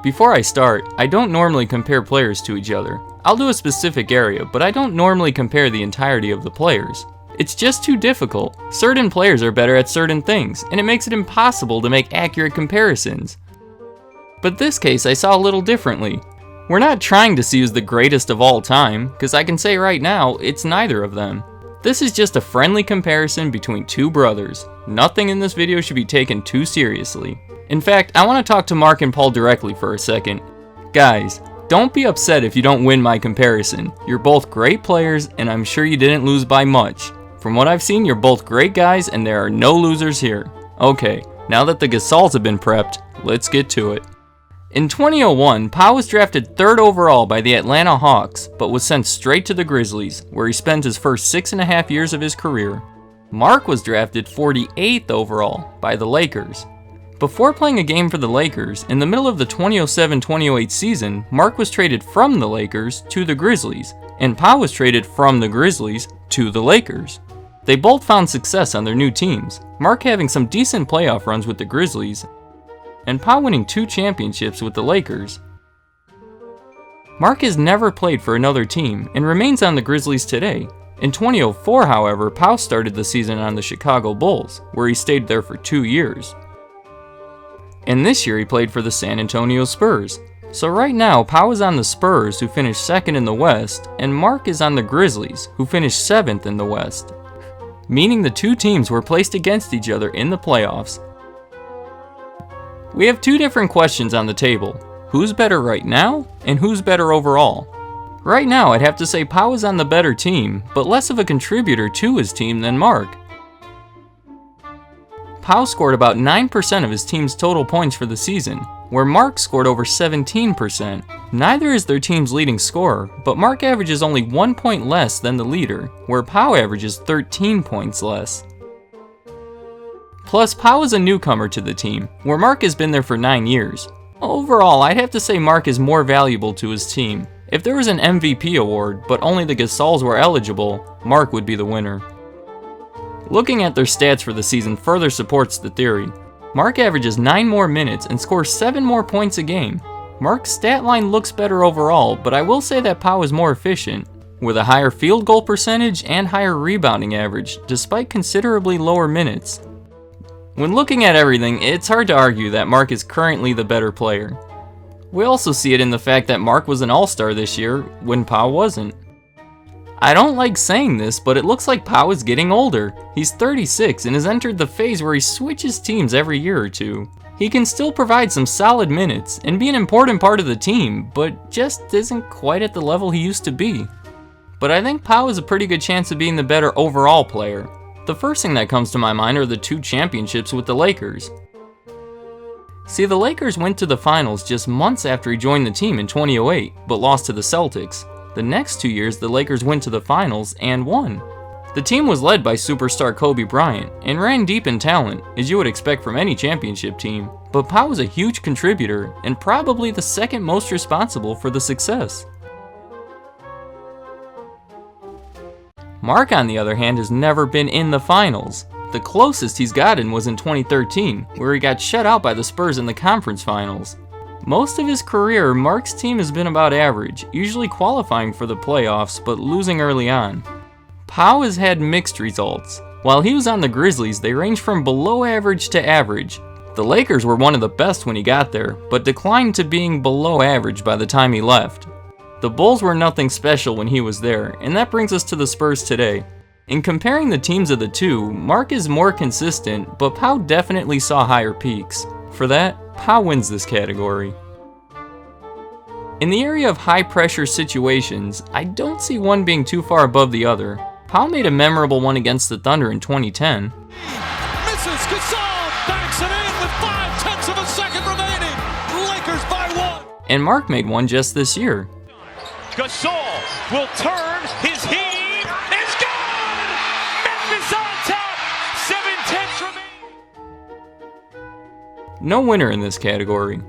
Before I start, I don't normally compare players to each other. I'll do a specific area, but I don't normally compare the entirety of the players. It's just too difficult. Certain players are better at certain things, and it makes it impossible to make accurate comparisons. But this case I saw a little differently. We're not trying to see who's the greatest of all time, because I can say right now, it's neither of them. This is just a friendly comparison between two brothers. Nothing in this video should be taken too seriously. In fact, I want to talk to Marc and Pau directly for a second. Guys, don't be upset if you don't win my comparison. You're both great players, and I'm sure you didn't lose by much. From what I've seen, you're both great guys, and there are no losers here. Okay, now that the Gasols have been prepped, let's get to it. In 2001, Pau was drafted 3rd overall by the Atlanta Hawks, but was sent straight to the Grizzlies, where he spent his first 6.5 years of his career. Marc was drafted 48th overall by the Lakers. Before playing a game for the Lakers, in the middle of the 2007-2008 season, Marc was traded from the Lakers to the Grizzlies, and Pau was traded from the Grizzlies to the Lakers. They both found success on their new teams, Marc having some decent playoff runs with the Grizzlies, and Pau winning 2 championships with the Lakers. Marc has never played for another team and remains on the Grizzlies today. In 2004, however, Pau started the season on the Chicago Bulls, where he stayed there for 2 years. And this year he played for the San Antonio Spurs. So right now, Pau is on the Spurs, who finished 2nd in the West, and Marc is on the Grizzlies, who finished 7th in the West. Meaning the two teams were placed against each other in the playoffs. We have 2 different questions on the table. Who's better right now, and who's better overall? Right now, I'd have to say Pau is on the better team, but less of a contributor to his team than Marc. Pau scored about 9% of his team's total points for the season, where Marc scored over 17%. Neither is their team's leading scorer, but Marc averages only 1 point less than the leader, where Pau averages 13 points less. Plus, Pau is a newcomer to the team, where Marc has been there for 9 years. Overall, I'd have to say Marc is more valuable to his team. If there was an MVP award, but only the Gasols were eligible, Marc would be the winner. Looking at their stats for the season further supports the theory. Marc averages 9 more minutes and scores 7 more points a game. Marc's stat line looks better overall, but I will say that Pau is more efficient, with a higher field goal percentage and higher rebounding average, despite considerably lower minutes. When looking at everything, it's hard to argue that Marc is currently the better player. We also see it in the fact that Marc was an all-star this year, when Pau wasn't. I don't like saying this, but it looks like Pau is getting older. He's 36 and has entered the phase where he switches teams every year or two. He can still provide some solid minutes and be an important part of the team, but just isn't quite at the level he used to be. But I think Pau has a pretty good chance of being the better overall player. The first thing that comes to my mind are the 2 championships with the Lakers. See, the Lakers went to the finals just months after he joined the team in 2008, but lost to the Celtics. The next 2 years, the Lakers went to the finals and won. The team was led by superstar Kobe Bryant and ran deep in talent, as you would expect from any championship team, but Pau was a huge contributor and probably the second most responsible for the success. Marc, on the other hand, has never been in the finals. The closest he's gotten was in 2013, where he got shut out by the Spurs in the conference finals. Most of his career, Marc's team has been about average, usually qualifying for the playoffs but losing early on. Pau has had mixed results. While he was on the Grizzlies, they ranged from below average to average. The Lakers were one of the best when he got there, but declined to being below average by the time he left. The Bulls were nothing special when he was there, and that brings us to the Spurs today. In comparing the teams of the two, Marc is more consistent, but Pau definitely saw higher peaks. For that, Pau wins this category. In the area of high-pressure situations, I don't see one being too far above the other. Pau made a memorable one against the Thunder in 2010. Misses, Gasol backs it in with 5/10 of a second remaining. Lakers by 1. And Marc made one just this year. Gasol will turn his heat. It's gone! Memphis on top. 7/10 remaining. No winner in this category.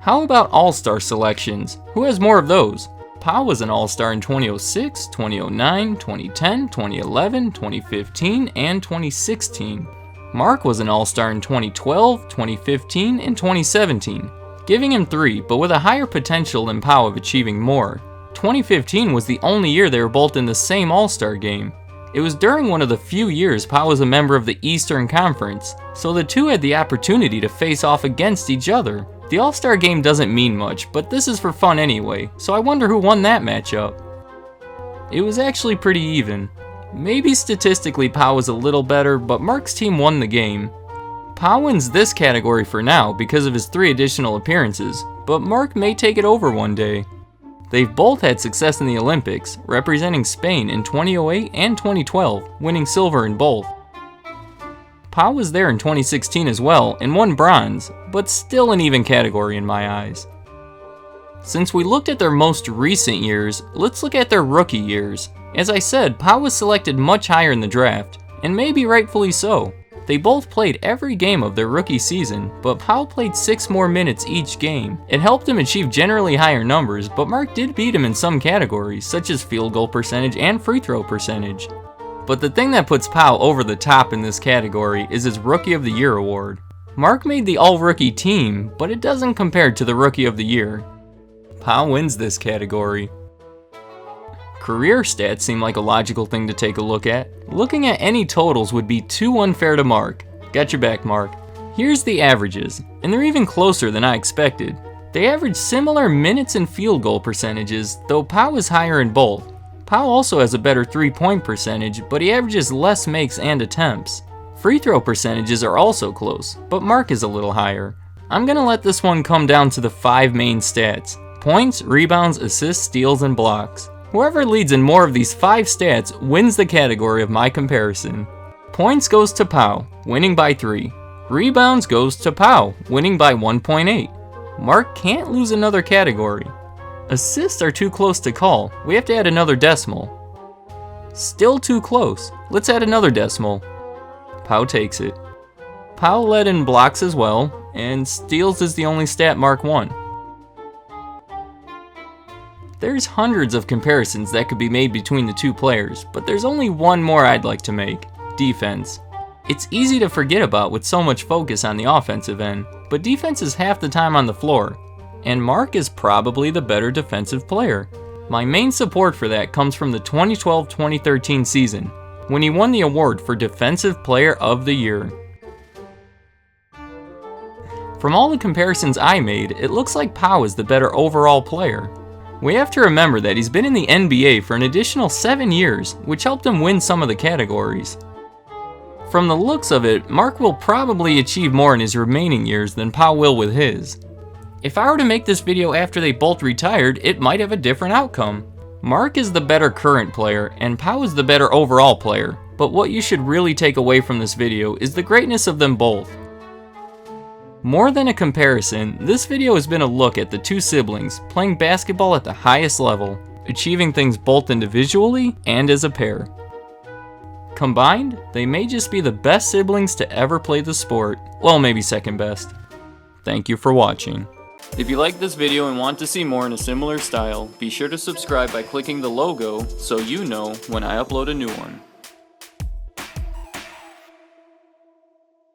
How about all-star selections? Who has more of those? Pau was an all-star in 2006, 2009, 2010, 2011, 2015, and 2016. Marc was an all-star in 2012, 2015, and 2017. giving him 3, but with a higher potential than Pau of achieving more. 2015 was the only year they were both in the same All-Star game. It was during one of the few years Pau was a member of the Eastern Conference, so the two had the opportunity to face off against each other. The All-Star game doesn't mean much, but this is for fun anyway, so I wonder who won that matchup. It was actually pretty even. Maybe statistically Pau was a little better, but Marc's team won the game. Pau wins this category for now because of his 3 additional appearances, but Marc may take it over one day. They've both had success in the Olympics, representing Spain in 2008 and 2012, winning silver in both. Pau was there in 2016 as well and won bronze, but still an even category in my eyes. Since we looked at their most recent years, let's look at their rookie years. As I said, Pau was selected much higher in the draft, and maybe rightfully so. They both played every game of their rookie season, but Pau played 6 more minutes each game. It helped him achieve generally higher numbers, but Marc did beat him in some categories, such as field goal percentage and free throw percentage. But the thing that puts Pau over the top in this category is his Rookie of the Year award. Marc made the All-Rookie team, but it doesn't compare to the Rookie of the Year. Pau wins this category. Career stats seem like a logical thing to take a look at. Looking at any totals would be too unfair to Marc. Got your back, Marc. Here's the averages, and they're even closer than I expected. They average similar minutes and field goal percentages, though Pau is higher in both. Pau also has a better 3-point percentage, but he averages less makes and attempts. Free throw percentages are also close, but Marc is a little higher. I'm gonna let this one come down to the 5 main stats: points, rebounds, assists, steals, and blocks. Whoever leads in more of these 5 stats wins the category of my comparison. Points goes to Pau, winning by 3. Rebounds goes to Pau, winning by 1.8. Marc can't lose another category. Assists are too close to call. We have to add another decimal. Still too close. Let's add another decimal. Pau takes it. Pau led in blocks as well, and steals is the only stat Marc won. There's hundreds of comparisons that could be made between the two players, but there's only one more I'd like to make: defense. It's easy to forget about with so much focus on the offensive end, but defense is half the time on the floor, and Marc is probably the better defensive player. My main support for that comes from the 2012-2013 season, when he won the award for Defensive Player of the Year. From all the comparisons I made, it looks like Pau is the better overall player. We have to remember that he's been in the NBA for an additional 7 years, which helped him win some of the categories. From the looks of it, Marc will probably achieve more in his remaining years than Pau will with his. If I were to make this video after they both retired, it might have a different outcome. Marc is the better current player, and Pau is the better overall player, but what you should really take away from this video is the greatness of them both. More than a comparison, this video has been a look at the two siblings playing basketball at the highest level, achieving things both individually and as a pair. Combined, they may just be the best siblings to ever play the sport, well, maybe second best. Thank you for watching. If you like this video and want to see more in a similar style, be sure to subscribe by clicking the logo so you know when I upload a new one.